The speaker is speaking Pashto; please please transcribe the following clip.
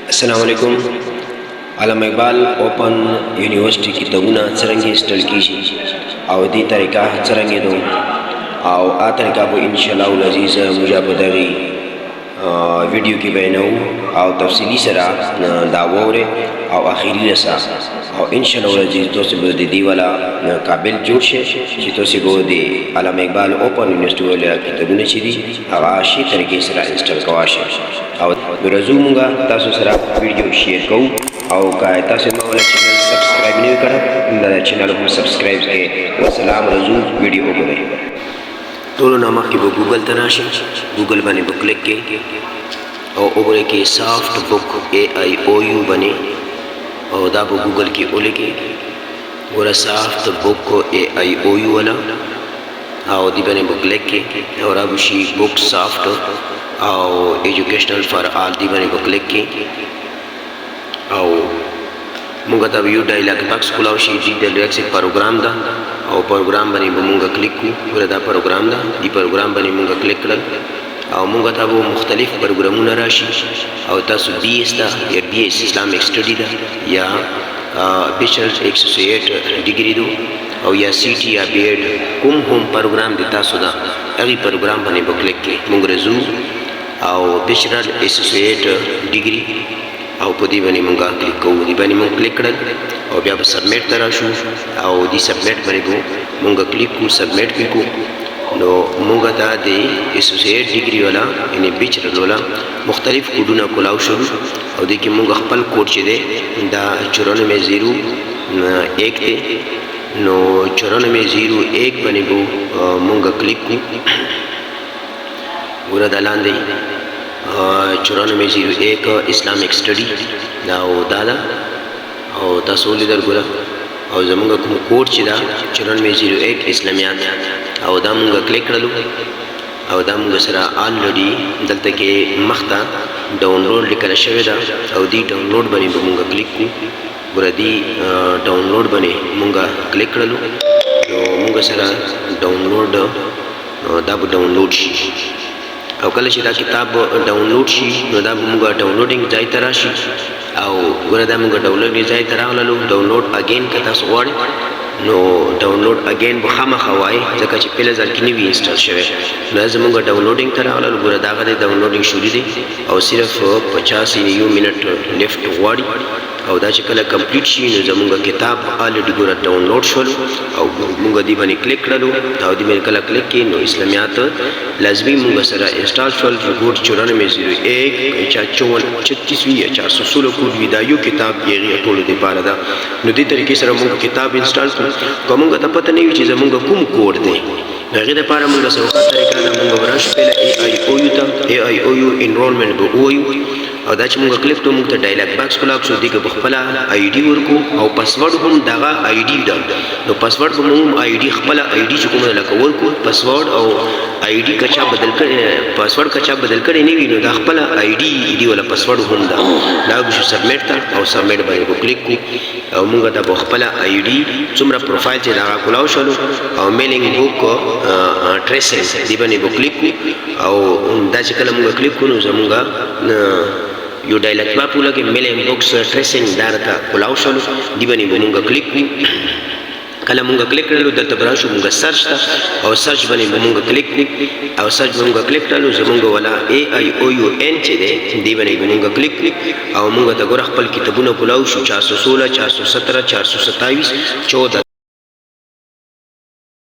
السلام علیکم. علامه اقبال اوپن یونیورسيټي کتابونه څرنګه سټل کیږي او دې طریقه څرنګه دو او ا طریقه به ان شاء الله العزیز مجابدغي ویډیو کې بیانو او تفصیلی سره دا وره او اخیری رسا او ان شاء الله العزیز تاسو به د دې والا قابل جوړ شئ چې تاسو به د علامه اقبال اوپن یونیورسيټي ولا کتابونه چې دي هغه شي طریقې سره انسټال کوئ او ورزو مونږه تاسو سره ویډیو شیر کوو او که تاسو ما ولا چینل سبسکرایب نه کړئ دا چینل هم سبسکرایب کړئ. والسلام ورزو ویډیو وګورئ. ټول نامه کې به ګوګل ته راشي، ګوګل باندې به کلیک کړئ او وګورئ کې سافت بک AIOU باندې او دا به ګوګل کې ولیکئ. ګوره سافت بک AIOU والا او دی باندې به کلیک کړئ او را بشي بک سافت او ایجوکیشنل فار آل دی باندې به کلیک کړئ او مونږ ته یو ډایلاګ باکس کولاو شي چې د ډایلاګ پروګرام دا او پروګرام باندې به مونږ کلیک کوو. ګوره دا پروګرام دا، دی پروګرام باندې مونږ کلیک کړل او مونږ ته به مختلف پروګرامونه راشي او تاسو BS دا یا BS اسلامیک سټډي دا یا بیچلر 108 ډیګري دو او یا CT یا BEd کوم هم پروګرام دی تاسو دا هغه پروګرام باندې به کلیک کړئ. مونږ رزو او بیچلر 108 ډیګري او په دې باندې مونږه کلیک کوو. دې باندې مونږ کلیک کړل او بیا به سبمیټ ته راشو او دې سبمیټ باندې مونږه کلیک کوو، سبمیټ کلیکو نو مونږه ته د اسوسییټ ډیګري والا یعنی بیچلر والا مختلف کوډونه کولاو شو او دې کې مونږ خپل کوډ چې دی دا 9401 دی نو 9401 باندې مونږه کلیک کوو. ګوره دا لاندې 9401 اسلامیک سټډي دا او دا او تاسو لیدل ګوره او زمونږ کوم کوډ چې دا 9401 اسلامیات او دا مونږ کلیک کړلو او دا مونږ سره آلریډي دلته کې مخته ډاونلوډ لیکل شوی دا او دی ډاونلوډ باندې مونږ کلیک کوو. ګوره دی ډاونلوډ باندې مونږ کلیک کړلو نو مونږ سره ډاونلوډ دا به ډاونلوډ شي او کله چې دا کتاب ډاونلوډ شي نو دا موږ ډاونلوډینګ ځای ته راشي او ګوره دا موږ ډاونلوډینګ ځای ته راغلو. ډاونلوډ اگین که تاسو غواړئ نو ډاونلوډ اگین به خامخا وایي ځکه چې پهله ځل کې نه وي انسټال شوی. نو زموږ ډاونلوډینګ ته راغلو ګوره دا هغه د ډاونلوډینګ شروع دی او صرف 50 منټ لیفټ غواړي او دا چې کله کمپلیټ شي نو زموږ کتاب آلریډي ګوره ډاونلوډ شول او موږ دې باندې کلیک کړلو او دې باندې کله کلیک کړئ نو اسلامیات لازمي موږ سره انسټال شول. کوډ 9401 5436 یا 416 کوډ وی دا یو کتاب یې ټول دې پاره دا نو دې طریقې سره موږ کتاب انسټال کړو. کومه ته پته نه وي چې زموږ کوم کوډ دی هغه د پاره موږ سره طریقه دا موږ ورش په AIOU ته AIOU انرولمنت به وایو او دا چې موږ کلیک کوو موږ ته ډایلاګ باکس کولاو شو دغه خپل ID ورکو او پاسورډ هم دغه ID دا نو پاسورډ به موږ ID خپل ID چې کومه لکه ورکو پاسورډ او ID کچا بدل کړي پاسورډ کچا بدل کړي نه وي نو دا خپل ID دی ولا پاسورډ هم دا لاګو شو سبمیټ تا او سبمیټ باندې کلیک کو او موږ ته خپل ID څومره پروفایل چې دا کولاو شو او میلینګ بوک ټریسینګ دی باندې کلیک کو او دا چې کله موږ کلیک کوو زموږ یو ډایلاګ باکس لګي میلینګ بوکس ټریسینګ دارته کولاو شو دی باندې موږ کلیک کو. کله مونږ کلیک کړلو دلته براشو مونږ سرچ تا او سرچ باندې مونږ کلیک او سرچ مونږ کلیک کړلو زمونږ ولا AIOUN چې دی دی باندې مونږ کلیک او مونږ ته ګور خپل کتابونه کولاو شو 416 417 427 14